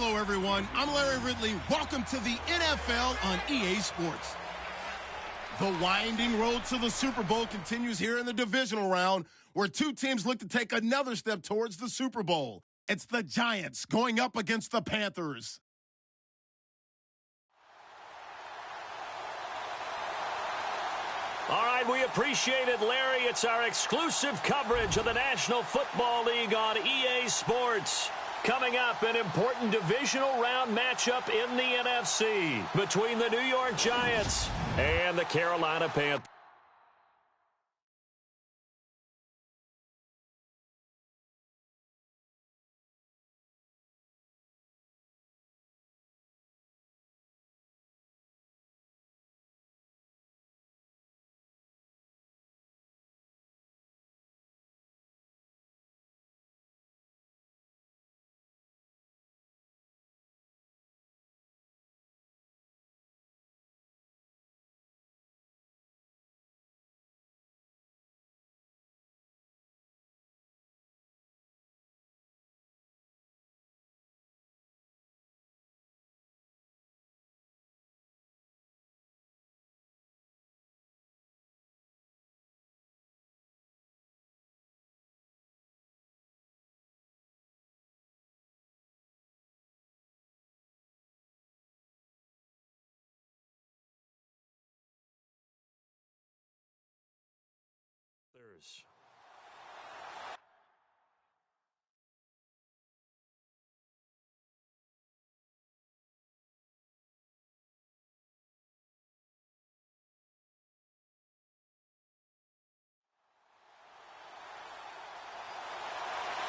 Hello, everyone. I'm Larry Ridley. Welcome to the NFL on EA Sports. The winding road to the Super Bowl continues here in the divisional round, where two teams look to take another step towards the Super Bowl. It's the Giants going up against the Panthers. All right, we appreciate it, Larry. It's our exclusive coverage of the National Football League on EA Sports. Coming up, an important divisional round matchup in the NFC between the New York Giants and the Carolina Panthers.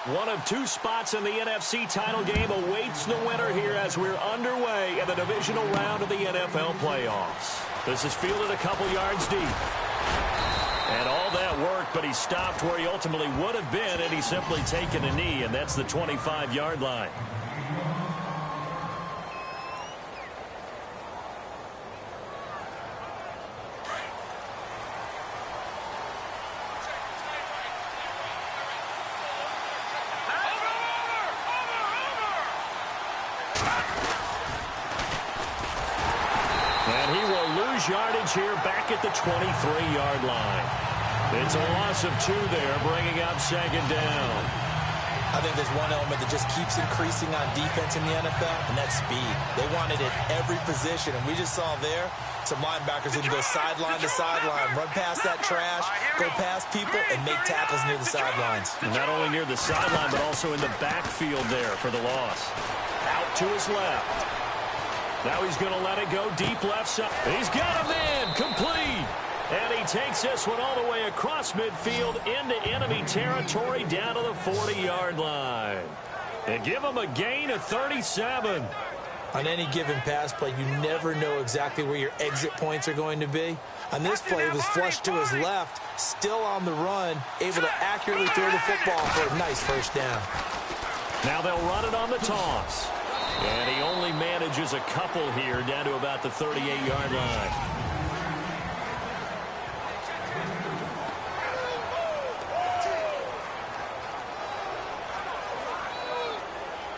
One of two spots in the NFC title game awaits the winner here as we're underway in the divisional round of the NFL playoffs. This is fielded a couple yards deep. And all that worked, but he stopped where he ultimately would have been, and he's simply taken a knee, and that's the 25-yard line. Yardage here back at the 23-yard line. It's a loss of 2 there, bringing up second down. I think there's one element that just keeps increasing on defense in the NFL, and that's speed. They want it at every position, and we just saw there some linebackers who can go sideline to sideline, run past that trash, go past people, and make tackles near the sidelines. And not only near the sideline, but also in the backfield there for the loss. Out to his left. Now he's going to let it go deep left side. He's got a man complete. And he takes this one all the way across midfield into enemy territory down to the 40-yard line. And give him a gain of 37. On any given pass play, you never know exactly where your exit points are going to be. On this play, it was flushed to his left, still on the run, able to accurately throw the football for a nice first down. Now they'll run it on the toss. And he only manages a couple here down to about the 38-yard line.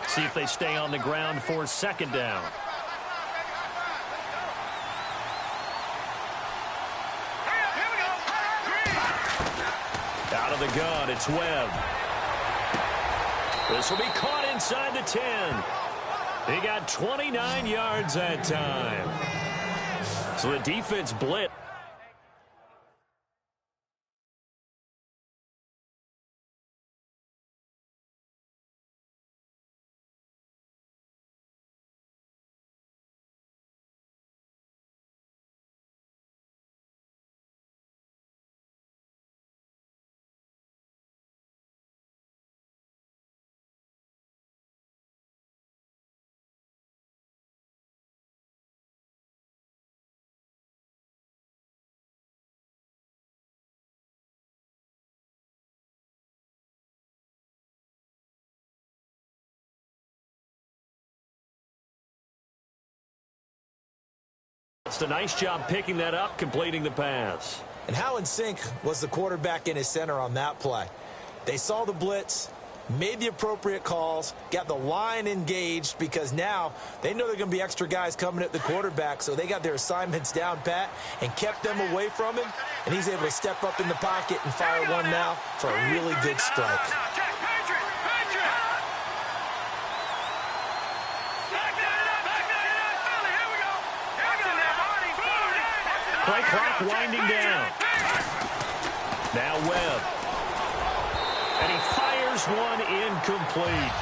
See if they stay on the ground for second down. Out of the gun, it's Webb. This will be caught inside the 10. He got 29 yards that time. So the defense blitz. It's a nice job picking that up, completing the pass. And how in sync was the quarterback and his center on that play? They saw the blitz, made the appropriate calls, got the line engaged, because now they know there are going to be extra guys coming at the quarterback, so they got their assignments down pat and kept them away from him, and he's able to step up in the pocket and fire one now for a really good strike. Play clock winding down. Now Webb. And he fires one incomplete.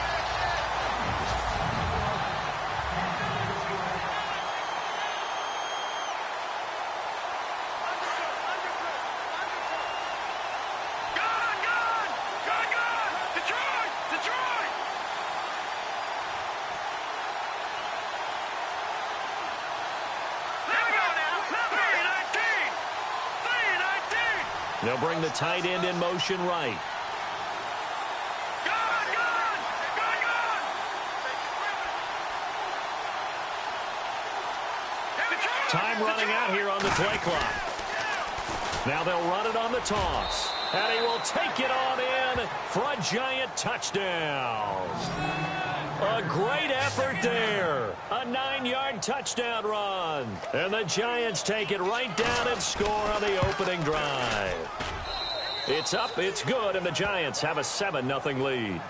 They'll bring the tight end in motion right. Time running out here on the play clock. Now they'll run it on the toss. And he will take it on in for a giant touchdown. A great effort there. A 9-yard touchdown run. And the Giants take it right down and score on the opening drive. It's up, it's good, and the Giants have a 7-0 lead.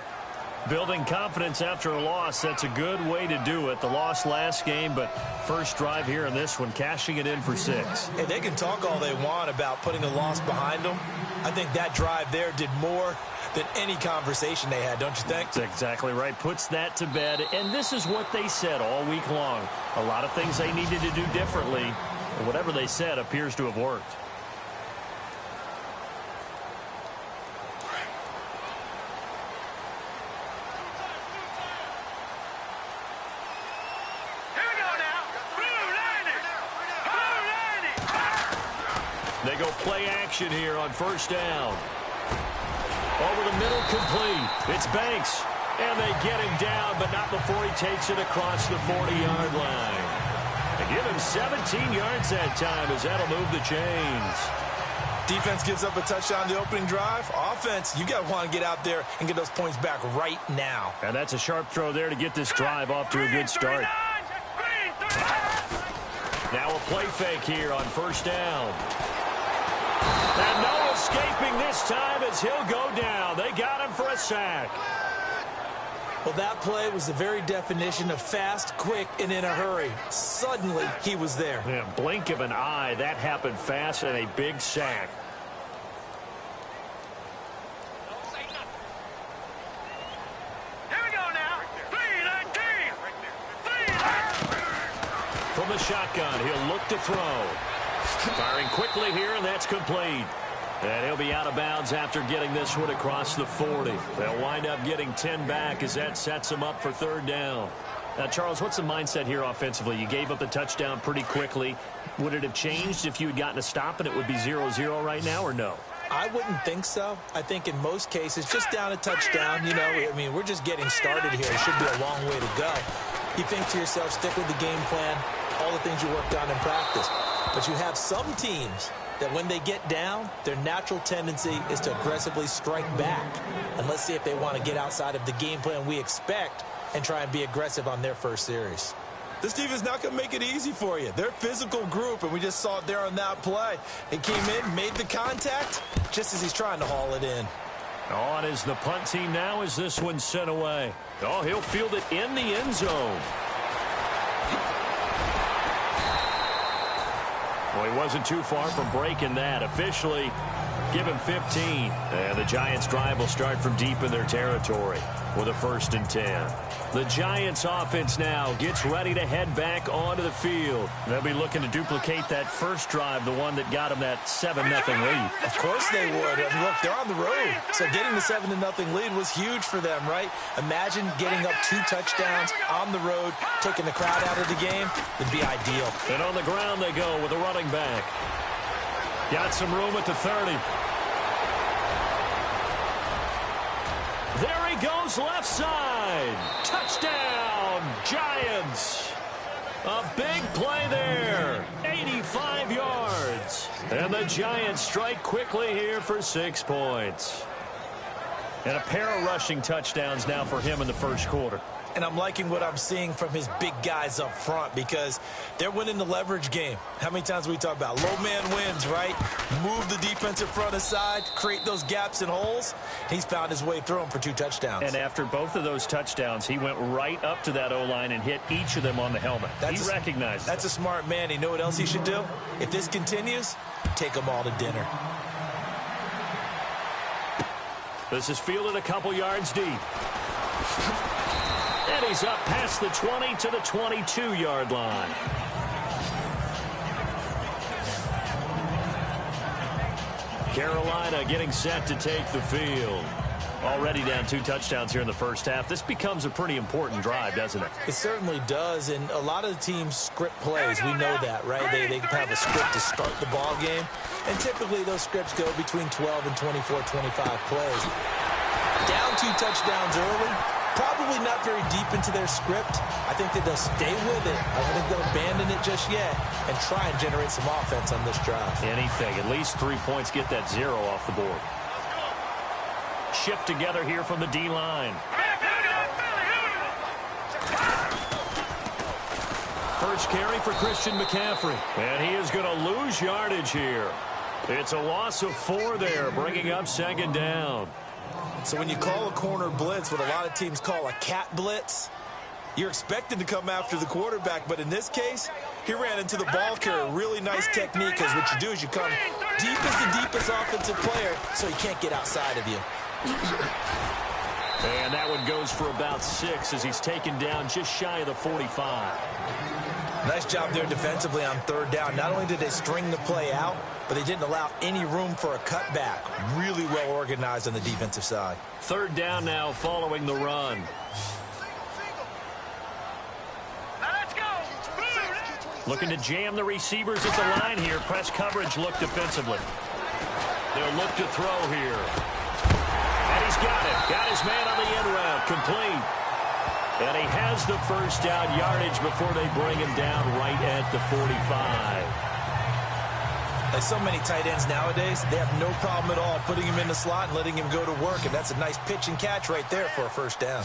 Building confidence after a loss, that's a good way to do it. The loss last game, but first drive here in this one, cashing it in for 6. Hey, they can talk all they want about putting a loss behind them. I think that drive there did more than any conversation they had, don't you think? That's exactly right. Puts that to bed, and this is what they said all week long. A lot of things they needed to do differently, and whatever they said appears to have worked. They go play action here on first down. Over the middle, complete. It's Banks. And they get him down, but not before he takes it across the 40-yard line. They give him 17 yards that time, as that'll move the chains. Defense gives up a touchdown the opening drive. Offense, you got to want to get out there and get those points back right now. And that's a sharp throw there to get this drive off to a good start. Now a play fake here on first down. And no escaping this time as he'll go down. They got him for a sack. Well, that play was the very definition of fast, quick, and in a hurry. Suddenly, he was there. Yeah, blink of an eye. That happened fast and a big sack. Here we go now. 3-19. From the shotgun, he'll look to throw. Firing quickly here, and that's complete. And he'll be out of bounds after getting this one across the 40. They'll wind up getting 10 back as that sets them up for third down. Now, Charles, what's the mindset here offensively? You gave up the touchdown pretty quickly. Would it have changed if you had gotten a stop and it would be 0-0 right now, or no? I wouldn't think so. I think in most cases, just down a touchdown, you know, I mean, we're just getting started here. It should be a long way to go. You think to yourself, stick with the game plan, all the things you worked on in practice. But you have some teams that when they get down, their natural tendency is to aggressively strike back. And let's see if they want to get outside of the game plan we expect and try and be aggressive on their first series. This team is not going to make it easy for you. They're a physical group, and we just saw it there on that play. It came in, made the contact, just as he's trying to haul it in. On is the punt team now as this one's sent away. Oh, he'll field it in the end zone. Well, he wasn't too far from breaking that. Officially, give him 15. And the Giants' drive will start from deep in their territory with a 1st and 10. The Giants' offense now gets ready to head back onto the field. They'll be looking to duplicate that first drive, the one that got them that 7-0 lead. Of course they would. And look, they're on the road. So getting the 7-0 lead was huge for them, right? Imagine getting up 2 touchdowns on the road, taking the crowd out of the game. Would be ideal. And on the ground they go with a running back. Got some room at the 30. There he goes left side. Touchdown, Giants. A big play there. 85 yards. And the Giants strike quickly here for 6 points. And a pair of rushing touchdowns now for him in the first quarter. And I'm liking what I'm seeing from his big guys up front because they're winning the leverage game. How many times we talk about low man wins, right? Move the defensive front aside, create those gaps and holes. He's found his way through them for 2 touchdowns. And after both of those touchdowns, he went right up to that O-line and hit each of them on the helmet. He recognized That's a smart man. You know what else he should do? If this continues, take them all to dinner. This is fielded a couple yards deep. And he's up past the 20 to the 22-yard line. Carolina getting set to take the field. Already down 2 touchdowns here in the first half. This becomes a pretty important drive, doesn't it? It certainly does, and a lot of the teams script plays. We know that, right? They have a script to start the ball game, and typically those scripts go between 12 and 24, 25 plays. Down 2 touchdowns early, probably not very deep into their script. I think that they'll stay with it. I don't think they'll abandon it just yet and try and generate some offense on this drive. Anything. At least 3 points, get that 0 off the board. Shift together here from the D-line. First carry for Christian McCaffrey. And he is going to lose yardage here. It's a loss of 4 there, bringing up second down. So when you call a corner blitz, what a lot of teams call a cat blitz, you're expected to come after the quarterback. But in this case, he ran into the ball carrier. Really nice technique, because what you do is you come deep as the deepest offensive player so he can't get outside of you. And that one goes for about 6 as he's taken down just shy of the 45. Nice job there defensively on 3rd down. Not only did they string the play out, but they didn't allow any room for a cutback. Really well organized on the defensive side. 3rd down now following the run. Looking to jam the receivers at the line here. Press coverage look defensively. They'll look to throw here. And he's got it. Got his man on the end route. Complete. And he has the first down yardage before they bring him down right at the 45. Like so many tight ends nowadays, they have no problem at all putting him in the slot and letting him go to work. And that's a nice pitch and catch right there for a first down.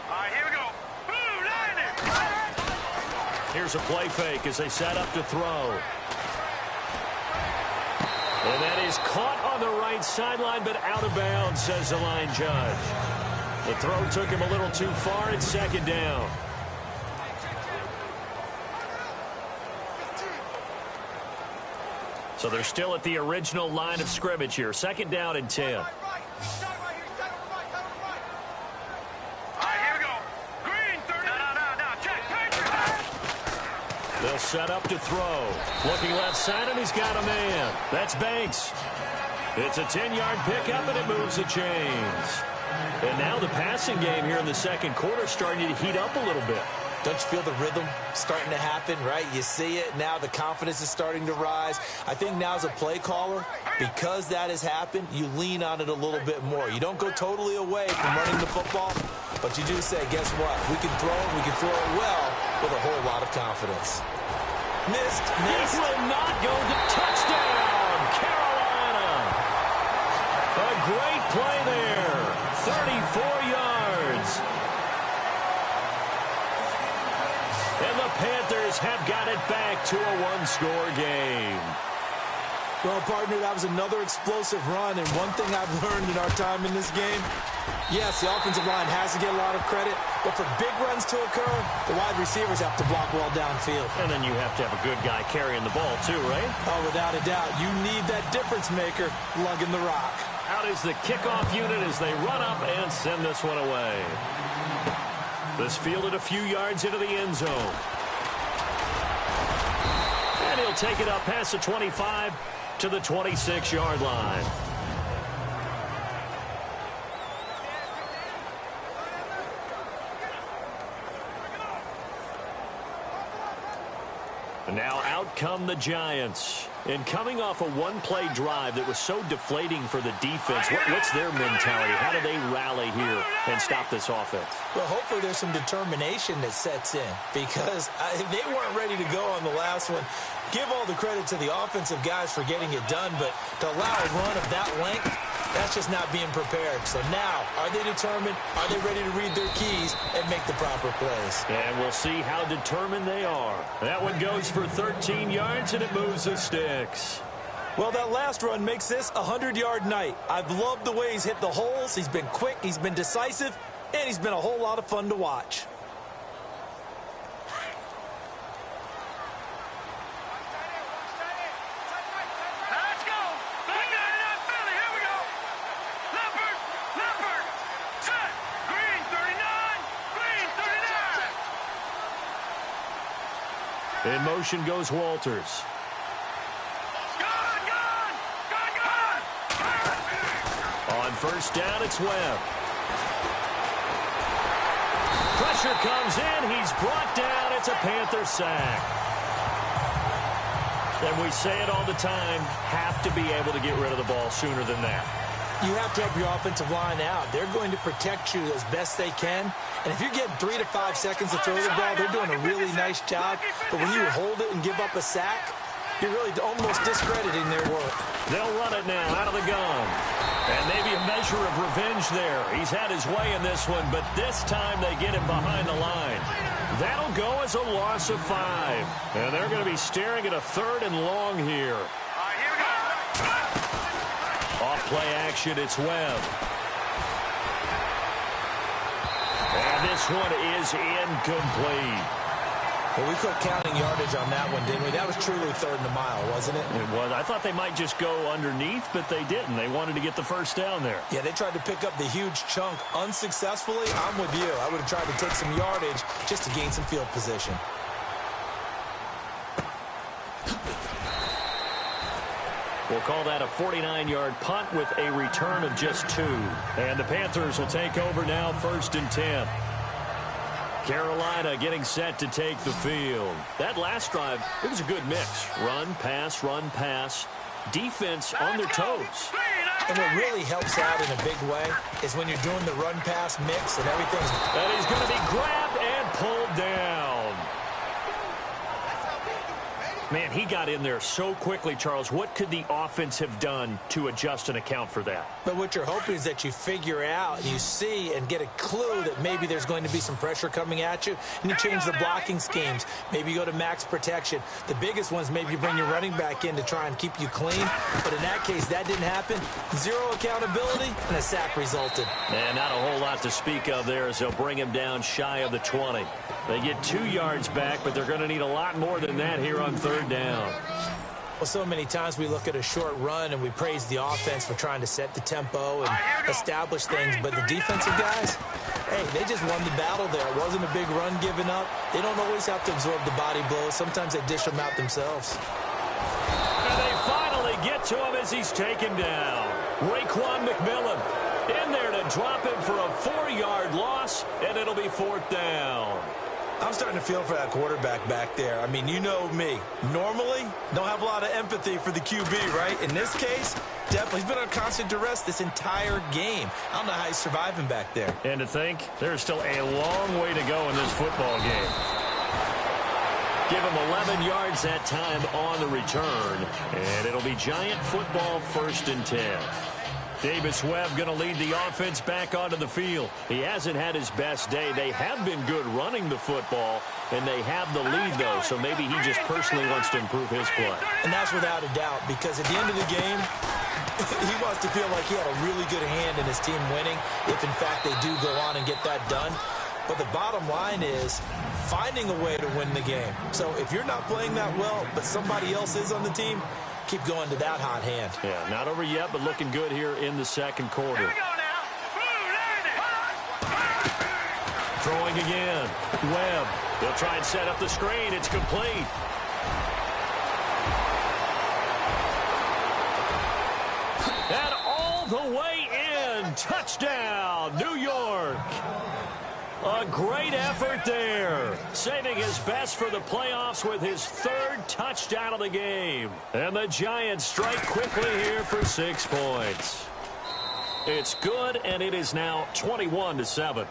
All right, here we go. Here's a play fake as they set up to throw. And that is caught on the right sideline, but out of bounds, says the line judge. The throw took him a little too far. It's second down. So they're still at the original line of scrimmage here. Second down and 10. They'll set up to throw. Looking left side, and he's got a man. That's Banks. It's a 10-yard pickup, and it moves the chains. And now the passing game here in the second quarter starting to heat up a little bit. Don't you feel the rhythm starting to happen, right? You see it. Now the confidence is starting to rise. I think now as a play caller, because that has happened, you lean on it a little bit more. You don't go totally away from running the football, but you do say, guess what? We can throw it well with a whole lot of confidence. Missed. This will not go to touchdown, Carolina. A great play there. 34 yards. And the Panthers have got it back to a one-score game. Well, partner, that was another explosive run, and one thing I've learned in our time in this game, yes, the offensive line has to get a lot of credit, but for big runs to occur, the wide receivers have to block well downfield. And then you have to have a good guy carrying the ball too, right? Oh, without a doubt. You need that difference maker lugging the rock. Out is the kickoff unit as they run up and send this one away. This fielded a few yards into the end zone. And he'll take it up past the 25 to the 26-yard line. And now out come the Giants. And coming off a one-play drive that was so deflating for the defense, what's their mentality? How do they rally here and stop this offense? Well, hopefully there's some determination that sets in because they weren't ready to go on the last one. Give all the credit to the offensive guys for getting it done, but to allow a run of that length, that's just not being prepared. So now, are they determined? Are they ready to read their keys and make the proper plays? And we'll see how determined they are. That one goes for 13 yards, and it moves the sticks. Well, that last run makes this a 100-yard night. I've loved the way he's hit the holes. He's been quick, he's been decisive, and he's been a whole lot of fun to watch. In motion goes Walters. On first down, it's Webb. Pressure comes in. He's brought down. It's a Panther sack. And we say it all the time, have to be able to get rid of the ball sooner than that. You have to help your offensive line out. They're going to protect you as best they can. And if you're getting 3 to 5 seconds to throw the ball, they're doing a really nice job. But when you hold it and give up a sack, you're really almost discrediting their work. They'll run it now out of the gun. And maybe a measure of revenge there. He's had his way in this one, but this time they get him behind the line. That'll go as a loss of 5. And they're going to be staring at a 3rd and long here. Off play action, it's Webb. And this one is incomplete. Well, we quit counting yardage on that one, didn't we? That was truly 3rd and a mile, wasn't it? It was. I thought they might just go underneath, but they didn't. They wanted to get the first down there. Yeah, they tried to pick up the huge chunk unsuccessfully. I'm with you. I would have tried to take some yardage just to gain some field position. We'll call that a 49-yard punt with a return of just 2. And the Panthers will take over now, 1st and 10. Carolina getting set to take the field. That last drive, it was a good mix. Run, pass. Defense on their toes. And what really helps out in a big way is when you're doing the run-pass mix and everything's... And he's going to be grabbed and pulled down. Man, he got in there so quickly, Charles. What could the offense have done to adjust and account for that? But what you're hoping is that you figure out and you see and get a clue that maybe there's going to be some pressure coming at you, and you change the blocking schemes. Maybe you go to max protection. The biggest ones, maybe you bring your running back in to try and keep you clean. But in that case, that didn't happen. 0 accountability, and a sack resulted. And not a whole lot to speak of there as they'll bring him down shy of the 20. They get 2 yards back, but they're going to need a lot more than that here on 3rd down. Well, so many times we look at a short run and we praise the offense for trying to set the tempo and establish things. But the defensive guys, hey, they just won the battle there. It wasn't a big run given up. They don't always have to absorb the body blows. Sometimes they dish them out themselves. And they finally get to him as he's taken down. Raekwon McMillan in there to drop him for a 4-yard loss, and it'll be 4th down. I'm starting to feel for that quarterback back there. I mean, you know me. Normally, don't have a lot of empathy for the QB, right? In this case, definitely. He's been on constant duress this entire game. I don't know how he's surviving back there. And to think, there's still a long way to go in this football game. Give him 11 yards that time on the return. And it'll be Giant football, 1st and 10. Davis Webb going to lead the offense back onto the field. He hasn't had his best day. They have been good running the football, and they have the lead, though, so maybe he just personally wants to improve his play. And that's without a doubt, because at the end of the game, he wants to feel like he had a really good hand in his team winning, if, in fact, they do go on and get that done. But the bottom line is finding a way to win the game. So if you're not playing that well, but somebody else is on the team, keep going to that hot hand. Yeah, not over yet, but looking good here in the 2nd quarter. Throwing again. Webb. They'll try and set up the screen. It's complete. And all the way in. Touchdown, New York. A great effort there. Saving his best for the playoffs with his third touchdown of the game. And the Giants strike quickly here for 6 points. It's good, and it is now 21-7.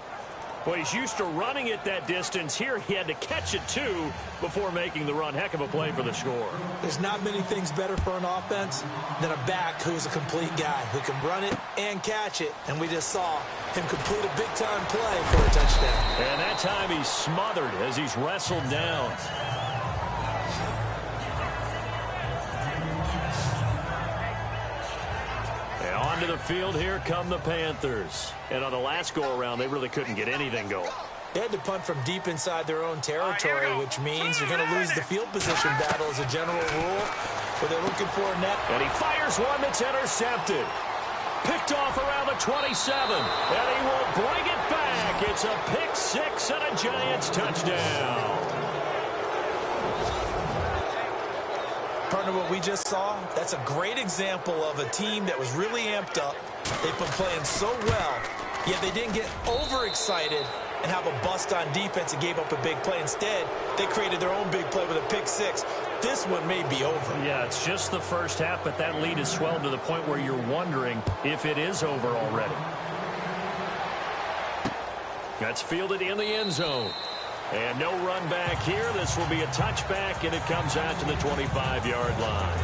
Well, he's used to running it that distance. Here he had to catch it, too, before making the run. Heck of a play for the score. There's not many things better for an offense than a back who's a complete guy who can run it and catch it. And we just saw him complete a big-time play for a touchdown. And that time he's smothered as he's wrestled down. Onto the field, here come the Panthers. And on the last go-around, they really couldn't get anything going. They had to punt from deep inside their own territory, which means you're going to lose the field position battle as a general rule. But they're looking for a net. And he fires one that's intercepted. Picked off around the 27. And he will bring it back. It's a pick six and a Giants touchdown. Partner, what we just saw, that's a great example of a team that was really amped up. They've been playing so well, yet they didn't get overexcited and have a bust on defense and gave up a big play. Instead, they created their own big play with a pick six. This one may be over. Yeah, it's just the first half, but that lead has swelled to the point where you're wondering if it is over already. That's fielded in the end zone. And no run back here. This will be a touchback, and it comes out to the 25-yard line.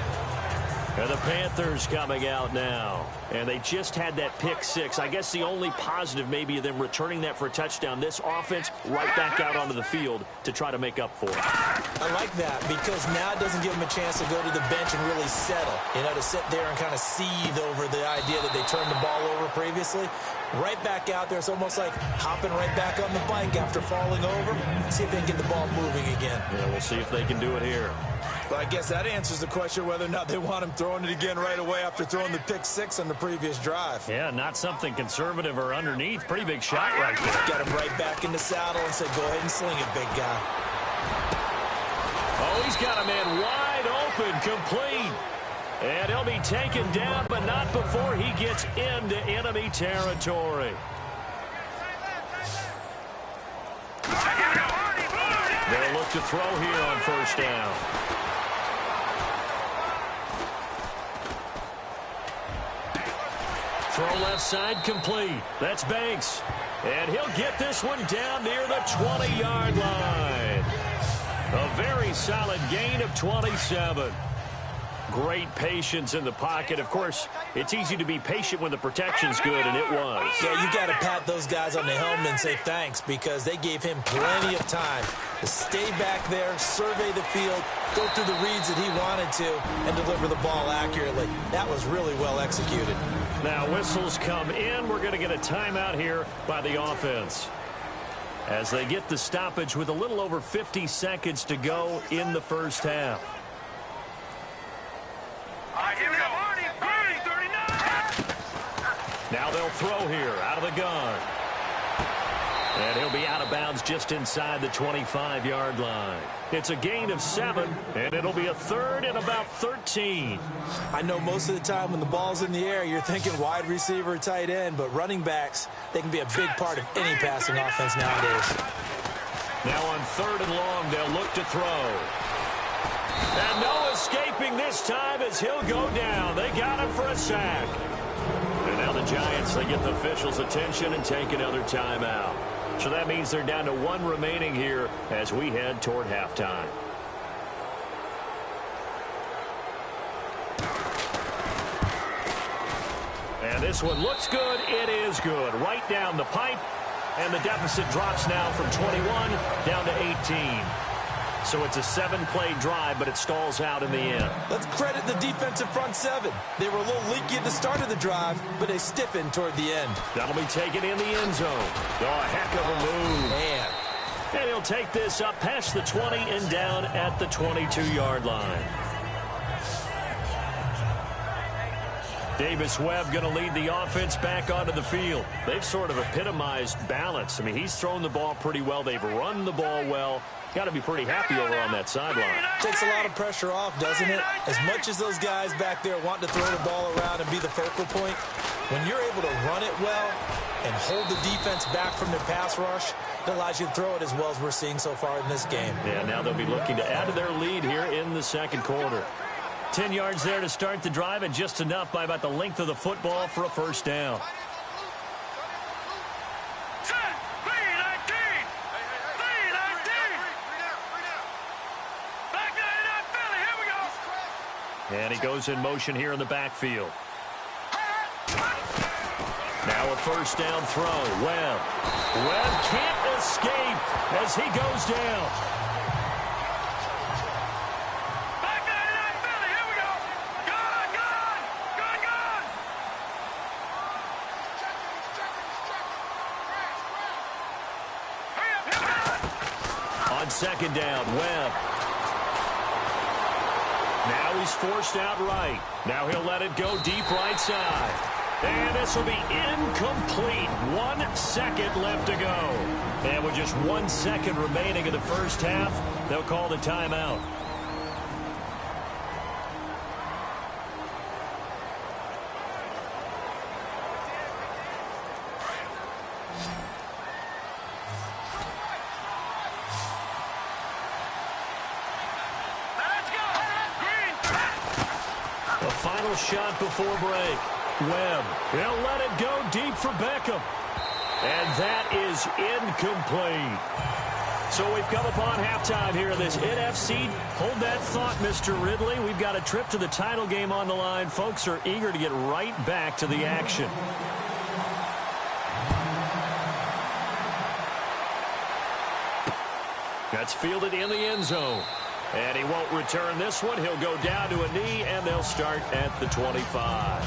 And the Panthers coming out now. And they just had that pick six. I guess the only positive maybe of them returning that for a touchdown. This offense right back out onto the field to try to make up for it. I like that because now it doesn't give them a chance to go to the bench and really settle. You know, to sit there and kind of seethe over the idea that they turned the ball over previously. Right back out there. It's almost like hopping right back on the bike after falling over. See if they can get the ball moving again. Yeah, we'll see if they can do it here. Well, I guess that answers the question whether or not they want him throwing it again right away after throwing the pick six on the previous drive. Yeah, not something conservative or underneath. Pretty big shot right there. Got him right back in the saddle and said, go ahead and sling it, big guy. Oh, he's got a man wide open, complete. And he'll be taken down, but not before he gets into enemy territory. They'll look to throw here on first down. Throw left side complete. That's Banks. And he'll get this one down near the 20-yard line. A very solid gain of 27. Great patience in the pocket. Of course, it's easy to be patient when the protection's good, and it was. Yeah, you got to pat those guys on the helmet and say thanks because they gave him plenty of time to stay back there, survey the field, go through the reads that he wanted to, and deliver the ball accurately. That was really well executed. Now whistles come in. We're going to get a timeout here by the offense as they get the stoppage with a little over 50 seconds to go in the first half. Here we go. 39. Now they'll throw here out of the gun. And he'll be out of bounds just inside the 25-yard line. It's a gain of 7, and it'll be a third and about 13. I know most of the time when the ball's in the air, you're thinking wide receiver, tight end, but running backs, they can be a big part of any passing offense nowadays. Now on third and long, they'll look to throw. And no escaping this time as he'll go down. They got him for a sack. And now the Giants, they get the officials' attention and take another timeout. So that means they're down to 1 remaining here as we head toward halftime. And this one looks good. It is good. Right down the pipe. And the deficit drops now from 21 down to 18. So it's a 7-play drive, but it stalls out in the end. Let's credit the defensive front seven. They were a little leaky at the start of the drive, but they stiffened toward the end. That'll be taken in the end zone. Oh, a heck of a move. Man. And he'll take this up past the 20 and down at the 22-yard line. Davis Webb going to lead the offense back onto the field. They've sort of epitomized balance. I mean, he's thrown the ball pretty well. They've run the ball well. Got to be pretty happy over on that sideline. Takes a lot of pressure off, doesn't it? As much as those guys back there want to throw the ball around and be the focal point, when you're able to run it well and hold the defense back from their pass rush, it allows you to throw it as well as we're seeing so far in this game. Yeah, now they'll be looking to add to their lead here in the second quarter. 10 yards there to start the drive, and just enough by about the length of the football for a first down. And he goes in motion here in the backfield. Now a first down throw. Webb. Webb can't escape as he goes down. Here we go. On second down, Webb. Now he's forced out right. Now he'll let it go deep right side. And this will be incomplete. 1 second left to go. And with just 1 second remaining in the first half, they'll call the timeout. The final shot before break. Webb, he'll let it go deep for Beckham. And that is incomplete. So we've come upon halftime here in this NFC. Hold that thought, Mr. Ridley. We've got a trip to the title game on the line. Folks are eager to get right back to the action. That's fielded in the end zone. And he won't return this one. He'll go down to a knee, and they'll start at the 25.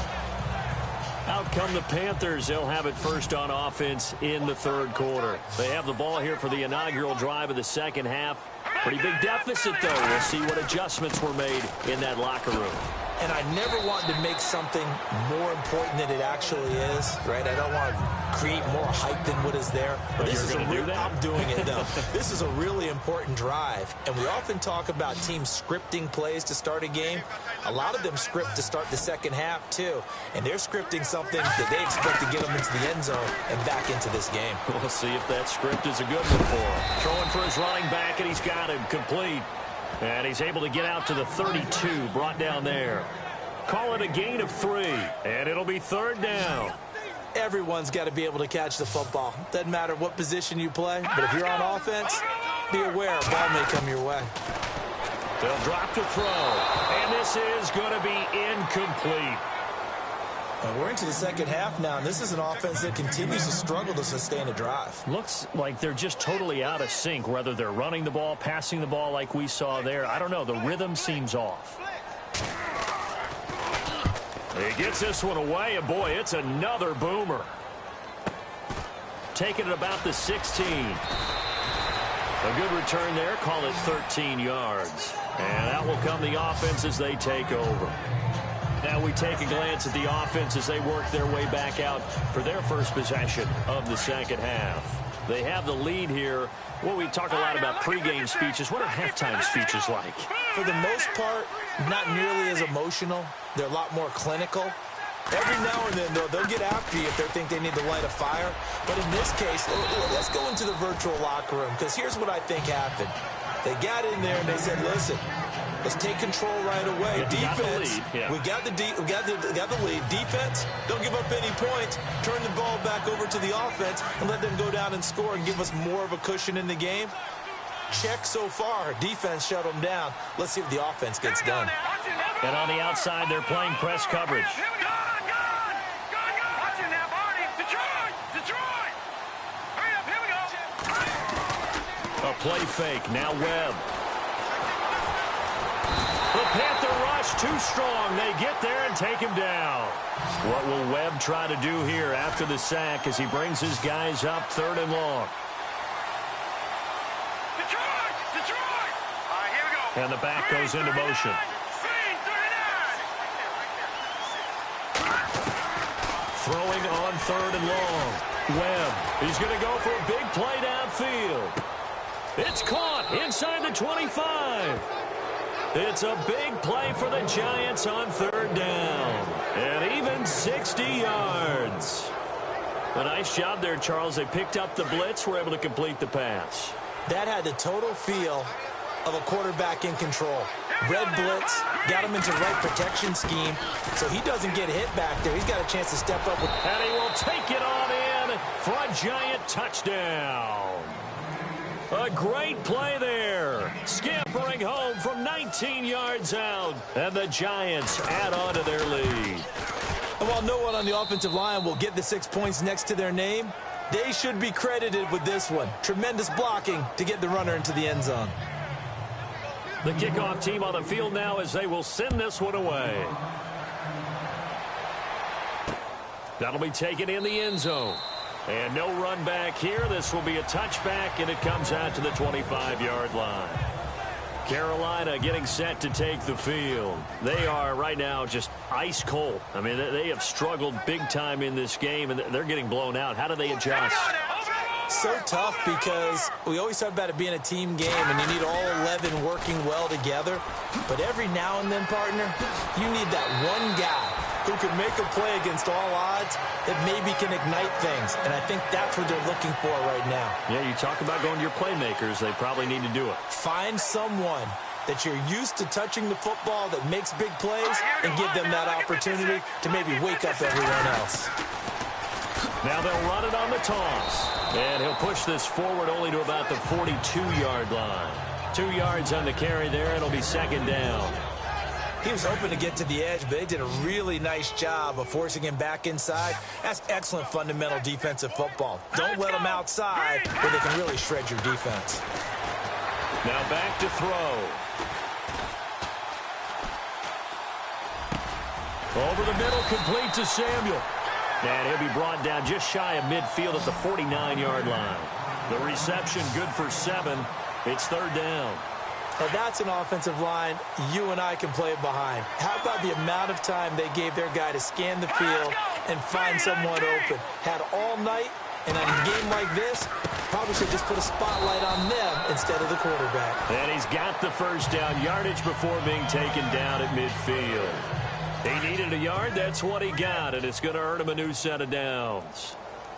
Out come the Panthers. They'll have it first on offense in the third quarter. They have the ball here for the inaugural drive of the second half. Pretty big deficit, though. We'll see what adjustments were made in that locker room. And I never want to make something more important than it actually is, right? I don't want to create more hype than what is there. But this is a real, I'm doing it, though. This is a really important drive. And we often talk about teams scripting plays to start a game. A lot of them script to start the second half, too. And they're scripting something that they expect to get them into the end zone and back into this game. We'll see if that script is a good one for him. Throwing for his running back, and he's got him complete. And he's able to get out to the 32, brought down there. Call it a gain of 3, and it'll be third down. Everyone's got to be able to catch the football. Doesn't matter what position you play, but if you're on offense, be aware a ball may come your way. They'll drop to throw, and this is going to be incomplete. And we're into the second half now, and this is an offense that continues to struggle to sustain a drive. Looks like they're just totally out of sync, whether they're running the ball, passing the ball like we saw there. I don't know. The rhythm seems off. He gets this one away, and boy, it's another boomer. Taking it about the 16. A good return there. Call it 13 yards. And out will come the offense as they take over. Now we take a glance at the offense as they work their way back out for their first possession of the second half. They have the lead here. Well, we talk a lot about pregame speeches. What are halftime speeches like? For the most part, not nearly as emotional. They're a lot more clinical. Every now and then, though, they'll get after you if they think they need to light a fire. But in this case, let's go into the virtual locker room, because here's what I think happened. They got in there and they said, listen, let's take control right away. Defense, we got the lead. Defense, don't give up any points. Turn the ball back over to the offense and let them go down and score and give us more of a cushion in the game. Check so far. Defense shut them down. Let's see if the offense gets done. And on the outside, they're playing press coverage. A play fake. Now Webb. The Panther rush too strong. They get there and take him down. What will Webb try to do here after the sack as he brings his guys up third and long? And the back goes into motion. Throwing on third and long. Webb, he's going to go for a big play downfield. It's caught inside the 25. It's a big play for the Giants on third down. And even 60 yards. A nice job there, Charles. They picked up the blitz, were able to complete the pass. That had the total feel of a quarterback in control. Red blitz, got him into the right protection scheme, so he doesn't get hit back there. He's got a chance to step up. And he will take it on in for a Giant touchdown. A great play there. Scampering home from 19 yards out. And the Giants add on to their lead. And while no one on the offensive line will get the 6 points next to their name, they should be credited with this one. Tremendous blocking to get the runner into the end zone. The kickoff team on the field now as they will send this one away. That'll be taken in the end zone. And no run back here. This will be a touchback, and it comes out to the 25-yard line. Carolina getting set to take the field. They are right now just ice cold. I mean, they have struggled big time in this game, and they're getting blown out. How do they adjust? So tough because we always talk about it being a team game, and you need all 11 working well together. But every now and then, partner, you need that one guy who can make a play against all odds that maybe can ignite things. And I think that's what they're looking for right now. Yeah, you talk about going to your playmakers. They probably need to do it. Find someone that you're used to touching the football that makes big plays and give them that opportunity to maybe wake up everyone else. Now they'll run it on the toss. And he'll push this forward only to about the 42-yard line. 2 yards on the carry there. It'll be second down. He was hoping to get to the edge, but they did a really nice job of forcing him back inside. That's excellent fundamental defensive football. Don't let them outside where they can really shred your defense. Now back to throw. Over the middle, complete to Samuel. And he'll be brought down just shy of midfield at the 49-yard line. The reception good for 7. It's third down. Now that's an offensive line you and I can play behind. How about the amount of time they gave their guy to scan the field and find someone open? Had all night, and on a game like this, probably should just put a spotlight on them instead of the quarterback. And he's got the first down yardage before being taken down at midfield. He needed a yard. That's what he got, and it's going to earn him a new set of downs.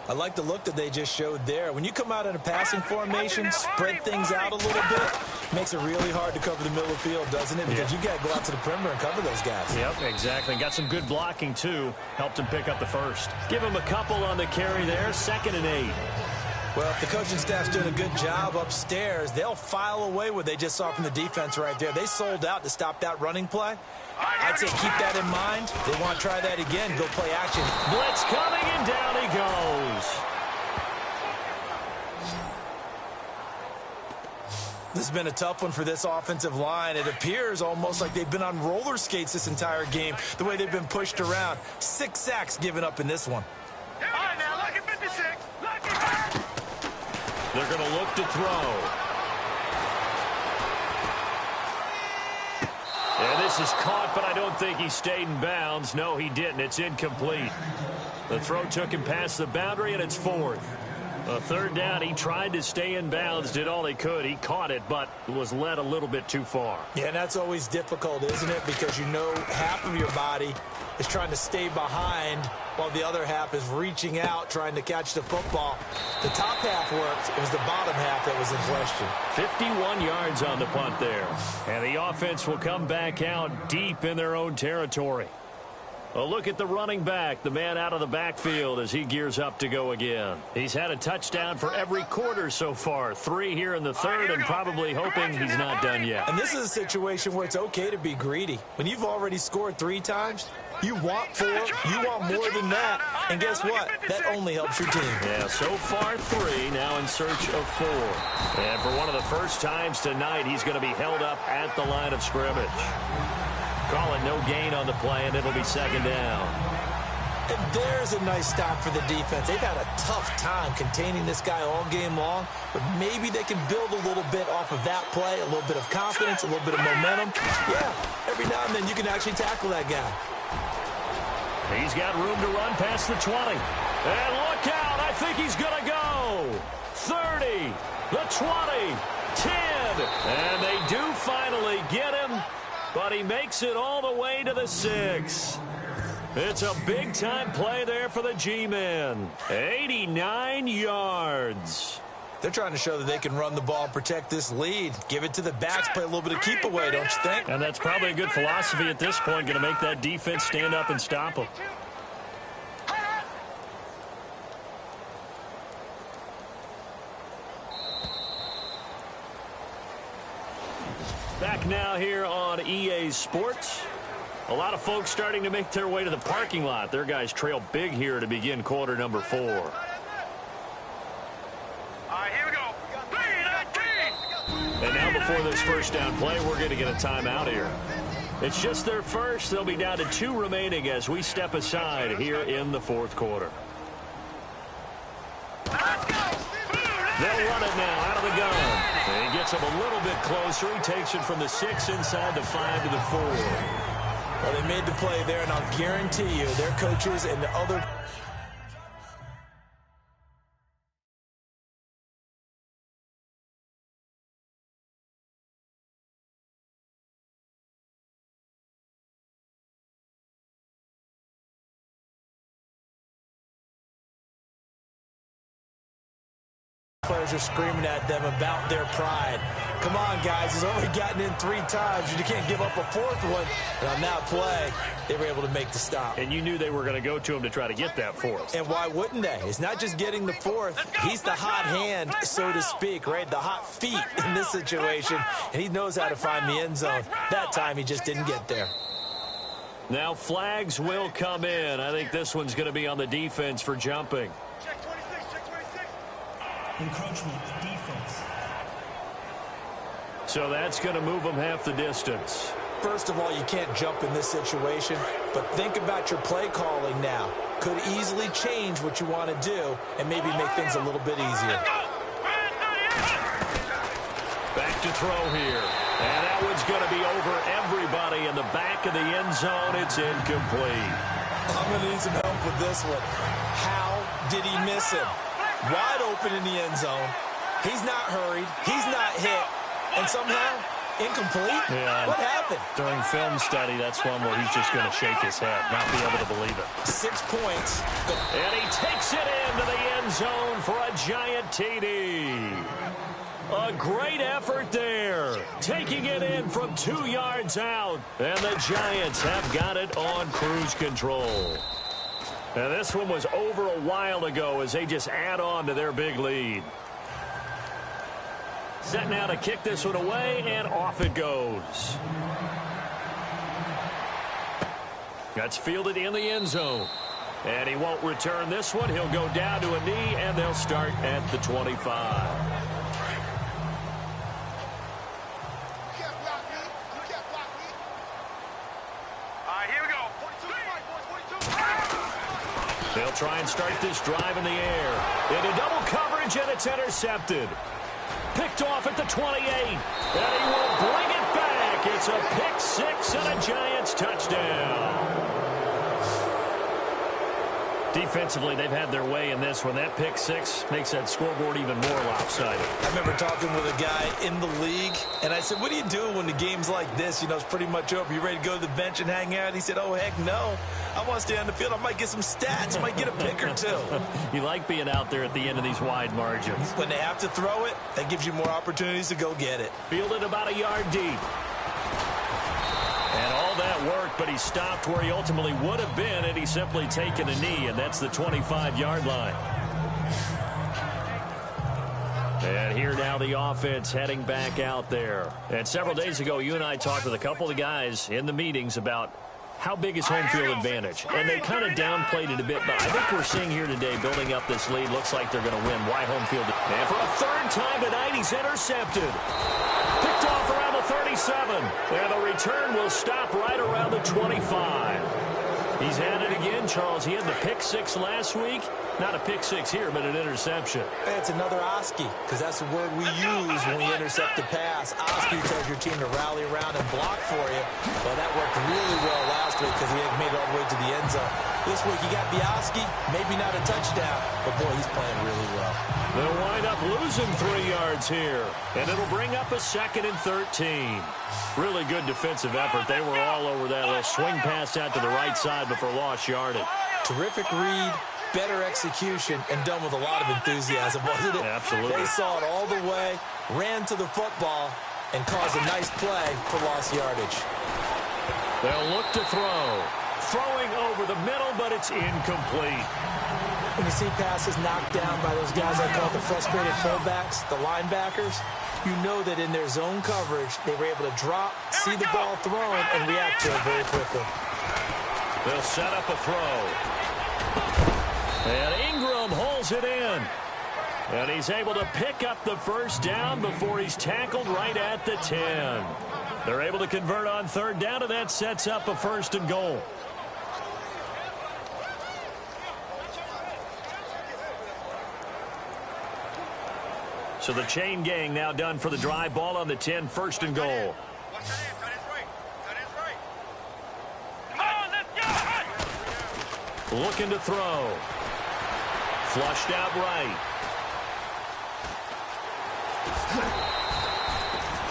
I like the look that they just showed there. When you come out in a passing formation, spread things out a little bit, makes it really hard to cover the middle of the field, doesn't it? Because you got to go out to the perimeter and cover those guys. Yep, exactly. Got some good blocking, too. Helped him pick up the first. Give him a couple on the carry there. 2nd and 8. Well, if the coaching staff's doing a good job upstairs, they'll file away what they just saw from the defense right there. They sold out to stop that running play. I'd say keep that in mind. They want to try that again. Go play action. Blitz coming, and down he goes. This has been a tough one for this offensive line. It appears almost like they've been on roller skates this entire game, the way they've been pushed around. 6 sacks given up in this one. All right, now, lucky 56. Lucky. They're going to look to throw. And this is caught, but I don't think he stayed in bounds. No, he didn't. It's incomplete. The throw took him past the boundary, and it's 4th. A third down, he tried to stay in bounds, did all he could. He caught it, but was led a little bit too far. Yeah, and that's always difficult, isn't it? Because you know half of your body is trying to stay behind while the other half is reaching out, trying to catch the football. The top half worked. It was the bottom half that was in question. 51 yards on the punt there. And the offense will come back out deep in their own territory. A look at the running back, the man out of the backfield as he gears up to go again. He's had a touchdown for every quarter so far. 3 here in the third, and probably hoping he's not done yet. And this is a situation where it's okay to be greedy. When you've already scored 3 times, you want 4, you want more than that. And guess what? That only helps your team. Yeah, so far 3, now in search of 4. And for one of the first times tonight, he's going to be held up at the line of scrimmage. Call it no gain on the play, and it'll be 2nd down. And there's a nice stop for the defense. They've had a tough time containing this guy all game long, but maybe they can build a little bit off of that play, a little bit of confidence, a little bit of momentum. Yeah, every now and then you can actually tackle that guy. He's got room to run past the 20. And look out, I think he's going to go. 30, the 20, 10. And they do finally get him, but he makes it all the way to the 6. It's a big-time play there for the G-men. 89 yards. They're trying to show that they can run the ball and protect this lead. Give it to the backs, play a little bit of keep away, don't you think? And that's probably a good philosophy at this point, going to make that defense stand up and stop them. Back now here on EA Sports. A lot of folks starting to make their way to the parking lot. Their guys trail big here to begin quarter number 4. All right, here we go. 3-19. And now before this first down play, we're going to get a timeout here. It's just their first. They'll be down to 2 remaining as we step aside here in the 4th quarter. Let's go. They'll run it now out of the gun. And he gets him a little bit closer. He takes it from the 6 inside the 5 to the 4. Well, they made the play there, and I'll guarantee you their coaches and the other players are screaming at them about their pride. Come on, guys. He's only gotten in 3 times. You can't give up a 4th one. And on that play, they were able to make the stop. And you knew they were going to go to him to try to get that 4th. And why wouldn't they? It's not just getting the 4th. He's the hot hand, so to speak, right? The hot feet in this situation. And he knows how to find the end zone. That time, he just didn't get there. Now flags will come in. I think this one's going to be on the defense for jumping. Check 26, check 26. Encroachment defense. So that's going to move them half the distance. First of all, you can't jump in this situation, but think about your play calling now. Could easily change what you want to do and maybe make things a little bit easier. Back to throw here. And that one's going to be over everybody in the back of the end zone. It's incomplete. I'm going to need some help with this one. How did he miss him? Wide open in the end zone. He's not hurried. He's not hit. And somehow, incomplete? Yeah. What happened? During film study, that's one where he's just going to shake his head, not be able to believe it. 6 points. And he takes it into the end zone for a giant TD. A great effort there. Taking it in from 2 yards out. And the Giants have got it on cruise control. And this one was over a while ago as they just add on to their big lead. Set now to kick this one away, and off it goes. That's fielded in the end zone. And he won't return this one. He'll go down to a knee, and they'll start at the 25. They'll try and start this drive in the air. Into double coverage, and it's intercepted. Picked off at the 28. And he will bring it back. It's a pick 6 and a Giants touchdown. Defensively, they've had their way in this one. That pick 6 makes that scoreboard even more lopsided. I remember talking with a guy in the league, and I said, what do you do when the game's like this? You know, it's pretty much over. You ready to go to the bench and hang out? He said, oh, heck no. I want to stay on the field. I might get some stats. I might get a pick or 2. You like being out there at the end of these wide margins. When they have to throw it, that gives you more opportunities to go get it. Fielded about a yard deep. And all that worked, but he stopped where he ultimately would have been had he simply taken a knee, and that's the 25-yard line. And here now the offense heading back out there. And several days ago, you and I talked with a couple of guys in the meetings about how big is home field advantage. And they kind of downplayed it a bit, but I think we're seeing here today, building up this lead, looks like they're going to win. Why home field? And for a 3rd time tonight, he's intercepted. Picked off around the 37. And the return will stop right around the 25. He's had it again, Charles. He had the pick 6 last week. Not a pick 6 here, but an interception. It's another Oski, because that's the word we use when we intercept the pass. Oski tells your team to rally around and block for you. Well, that worked really well last week because he had made it all the way to the end zone. This week he got Bialski, maybe not a touchdown, but boy, he's playing really well. They'll wind up losing 3 yards here, and it'll bring up a 2nd and 13. Really good defensive effort. They were all over that little swing pass out to the right side before lost yardage. Terrific read, better execution, and done with a lot of enthusiasm, wasn't it? Absolutely. They saw it all the way, ran to the football, and caused a nice play for lost yardage. They'll look to throw. Throwing over the middle, but it's incomplete. When you see passes knocked down by those guys I call the frustrated fullbacks, the linebackers, you know that in their zone coverage, they were able to drop, see the ball thrown, and react to it very quickly. They'll set up a throw. And Ingram holds it in. And he's able to pick up the first down before he's tackled right at the 10. They're able to convert on 3rd down, and that sets up a 1st and goal. So the chain gang now done for the drive. Ball on the 10, 1st and goal. Looking to throw. Flushed out right.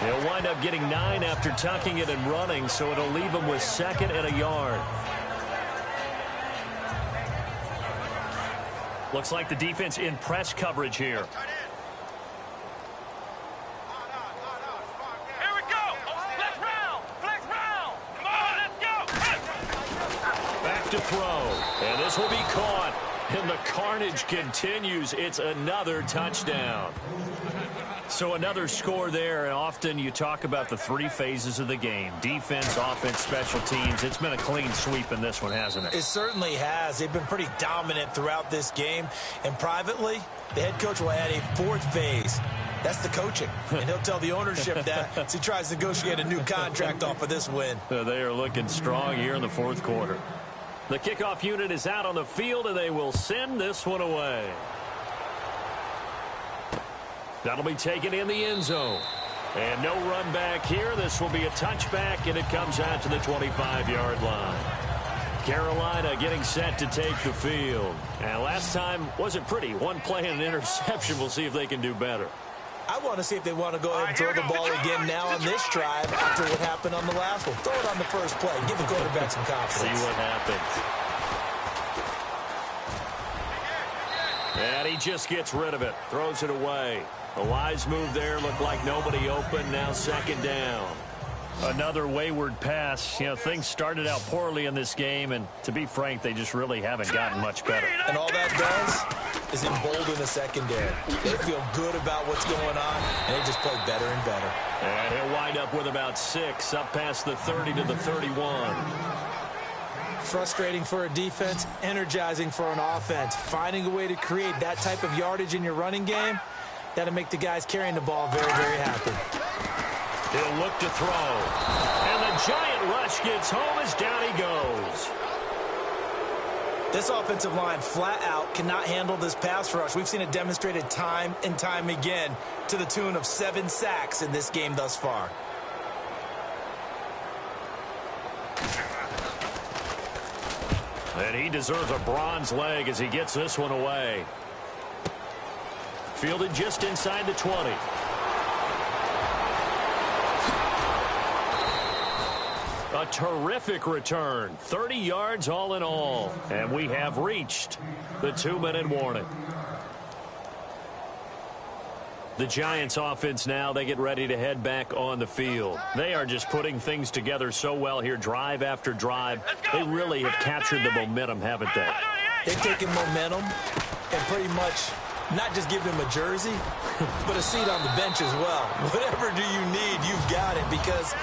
He'll wind up getting 9 after tucking it and running, so it'll leave him with 2nd and a yard. Looks like the defense in press coverage here. To throw, and this will be caught, and the carnage continues. It's another touchdown. So another score there, and often you talk about the 3 phases of the game: defense, offense, special teams. It's been a clean sweep in this one, hasn't it? It certainly has. They've been pretty dominant throughout this game, and privately, the head coach will add a 4th phase. That's the coaching, and he'll tell the ownership that as he tries to negotiate a new contract off of this win. They are looking strong here in the 4th quarter. The kickoff unit is out on the field, and they will send this one away. That'll be taken in the end zone. And no run back here. This will be a touchback, and it comes out to the 25-yard line. Carolina getting set to take the field. And last time wasn't pretty. One play and an interception. We'll see if they can do better. I want to see if they want to go ahead and throw the ball again now on this drive after what happened on the last one. Throw it on the first play. Give the quarterback some confidence. See what happens. And he just gets rid of it. Throws it away. A wise move there. Looked like nobody open. Now 2nd down. Another wayward pass. You know, things started out poorly in this game, and to be frank, they just really haven't gotten much better. And all that does is embolden the secondary. They feel good about what's going on, and they just play better and better. And he'll wind up with about 6, up past the 30 to the 31. Frustrating for a defense, energizing for an offense. Finding a way to create that type of yardage in your running game, that'll make the guys carrying the ball very, very happy. He'll look to throw. And the giant rush gets home as down he goes. This offensive line flat out cannot handle this pass rush. We've seen it demonstrated time and time again to the tune of 7 sacks in this game thus far. And he deserves a bronze leg as he gets this one away. Fielded just inside the 20. A terrific return. 30 yards all in all. And we have reached the 2-minute warning. The Giants offense now, they get ready to head back on the field. They are just putting things together so well here, drive after drive. They really have captured the momentum, haven't they? They've taken momentum and pretty much not just give them a jersey, but a seat on the bench as well. Whatever do you need, you've got it, because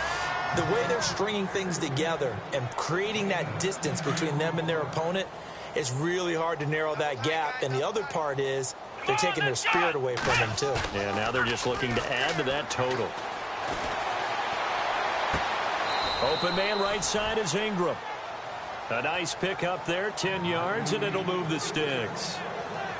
the way they're stringing things together and creating that distance between them and their opponent, it's really hard to narrow that gap. And the other part is they're taking their spirit away from them, too. Yeah, now they're just looking to add to that total. Open man right side is Ingram. A nice pick up there, 10 yards, and it'll move the sticks.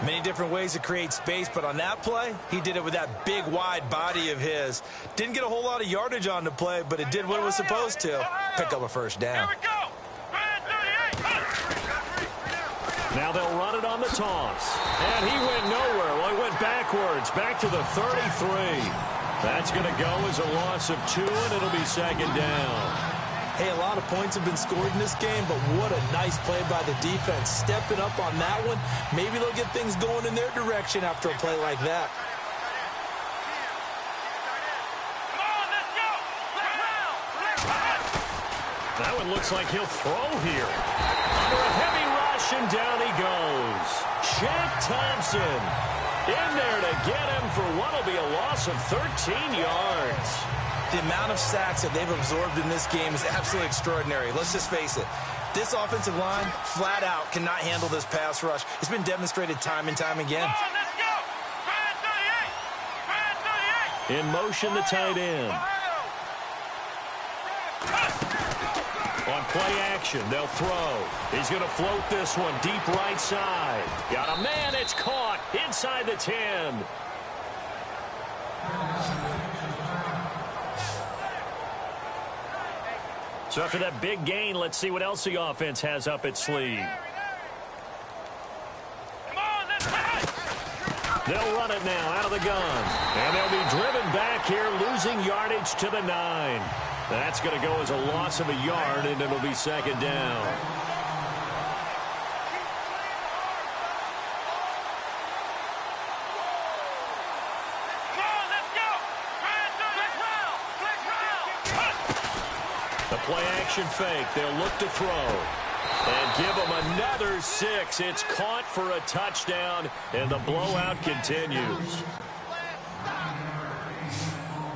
Many different ways to create space, but on that play, he did it with that big, wide body of his. Didn't get a whole lot of yardage on the play, but it did what it was supposed to. Pick up a first down. Here we go. Now they'll run it on the toss. And he went nowhere. Well, he went backwards, back to the 33. That's going to go as a loss of 2, and it'll be second down. Hey, a lot of points have been scored in this game, but what a nice play by the defense. Stepping up on that one. Maybe they'll get things going in their direction after a play like that. That one looks like he'll throw here. Under a heavy rush, and down he goes. Shaq Thompson in there to get him for what will be a loss of 13 yards. The amount of sacks that they've absorbed in this game is absolutely extraordinary. Let's just face it. This offensive line, flat out, cannot handle this pass rush. It's been demonstrated time and time again. In motion, the tight end. On play action, they'll throw. He's going to float this one deep right side. Got a man, it's caught inside the 10. So after that big gain, let's see what else the offense has up its sleeve. They'll run it now out of the gun. And they'll be driven back here, losing yardage to the 9. That's going to go as a loss of a yard, and it'll be second down. The play-action fake. They'll look to throw. And give them another 6. It's caught for a touchdown, and the blowout continues.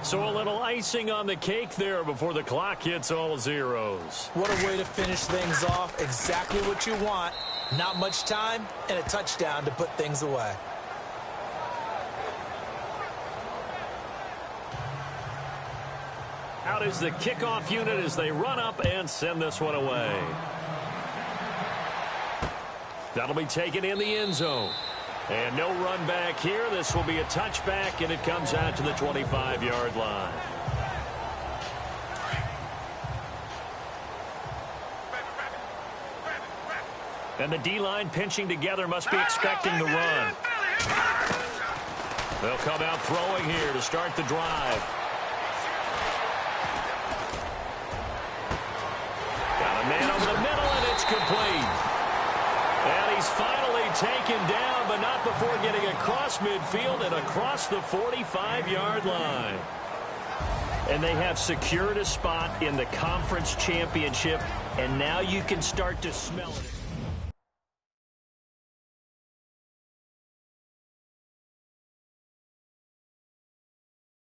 So a little icing on the cake there before the clock hits all zeros. What a way to finish things off. Exactly what you want. Not much time and a touchdown to put things away. Out is the kickoff unit as they run up and send this one away. That'll be taken in the end zone. And no run back here. This will be a touchback, and it comes out to the 25-yard line. And the D-line pinching together must be expecting the run. They'll come out throwing here to start the drive. Got a man over the middle, and it's complete. And he's finally taken down, but not before getting across midfield and across the 45-yard line. And they have secured a spot in the conference championship, and now you can start to smell it.